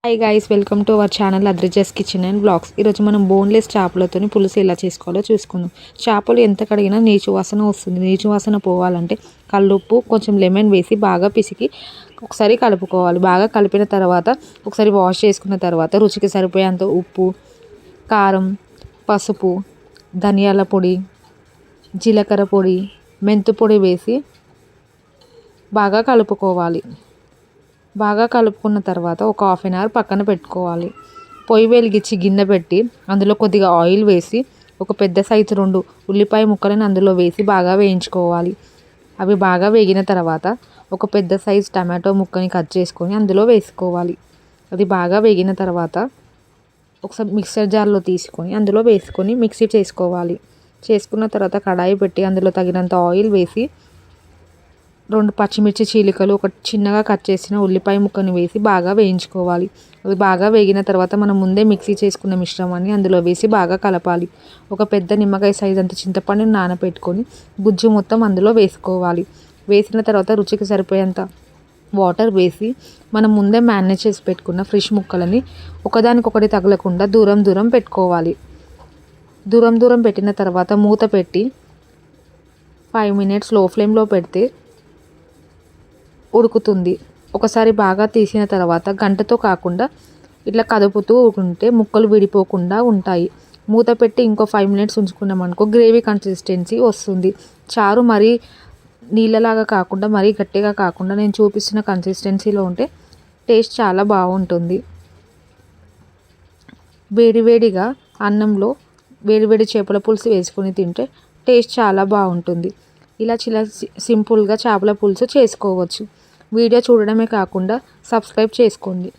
Hi guys, welcome to our channel Adrija's kitchen and blogs. ఈరోజు మనం boneless చేపలతో పులుసు ఎలా చేసుకోవాలో చూసుకుందాం. చేపలు ఎంత కడిగినా నీచు వాసన వస్తుంది. నీచు వాసన పోవాలంటే కల్లుప్పు, కొంచెం లెమన్ వేసి బాగా పిసికి ఒకసారి కలుపుకోవాలి. బాగా కలిపిన తర్వాత ఒకసారి వాష్ చేసుకున్న తర్వాత రుచికి సరిపోయేంత ఉప్పు, కారం, పసుపు, ధనియాల పొడి, జీలకర్ర పొడి, మెంతు పొడి వేసి బాగా కలుపుకోవాలి. బాగా కలుపుకున్న తర్వాత ఒక హాఫ్ అన్ అవర్ పక్కన పెట్టుకోవాలి. పొయ్యి వెలిగించి గిన్నె పెట్టి అందులో కొద్దిగా ఆయిల్ వేసి ఒక పెద్ద సైజు 2 ఉల్లిపాయ ముక్కలను అందులో వేసి బాగా వేయించుకోవాలి. అవి బాగా వేగిన తర్వాత ఒక పెద్ద సైజు టమాటో ముక్కని కట్ చేసుకొని అందులో వేసుకోవాలి. అది బాగా వేగిన తర్వాత ఒకసారి మిక్సర్ జార్లో తీసుకొని అందులో వేసుకొని మిక్సీ చేసుకోవాలి. చేసుకున్న తర్వాత కడాయి పెట్టి అందులో తగినంత ఆయిల్ వేసి 2 పచ్చిమిర్చి చీలికలు, ఒక చిన్నగా కట్ చేసిన ఉల్లిపాయ ముక్కను వేసి బాగా వేయించుకోవాలి. అది బాగా వేగిన తర్వాత మనం ముందే మిక్సీ చేసుకున్న మిశ్రమాన్ని అందులో వేసి బాగా కలపాలి. ఒక పెద్ద నిమ్మకాయ సైజ్ అంత చింతపండుని నానబెట్టుకొని గుజ్జు మొత్తం అందులో వేసుకోవాలి. వేసిన తర్వాత రుచికి సరిపోయేంత వాటర్ వేసి మనం ముందే మ్యారినేట్ చేసి పెట్టుకున్న ఫిష్ ముక్కలని ఒకదానికొకటి తగలకుండా దూరం పెట్టుకోవాలి. దూరం పెట్టిన తర్వాత మూత పెట్టి 5 మినిట్స్ లో ఫ్లేమ్లో పెడితే ఉడుకుతుంది. ఒకసారి బాగా తీసిన తర్వాత గంటతో కాకుండా ఇట్లా కదుపుతూ ఉంటే ముక్కలు విడిపోకుండా ఉంటాయి. మూత పెట్టి ఇంకో 5 మినిట్స్ ఉంచుకున్నామనుకో గ్రేవీ కన్సిస్టెన్సీ వస్తుంది. చారు మరీ నీళ్ళలాగా కాకుండా మరీ గట్టిగా కాకుండా నేను చూపిస్తున్న కన్సిస్టెన్సీలో ఉంటే టేస్ట్ చాలా బాగుంటుంది. వేడివేడిగా అన్నంలో వేడివేడి చేపల పులుసు వేసుకొని తింటే టేస్ట్ చాలా బాగుంటుంది. ఇలా చాలా సింపుల్గా చేపల పులుసు చేసుకోవచ్చు. వీడియో చూడడమే కాకుండా సబ్స్క్రైబ్ చేసుకోండి.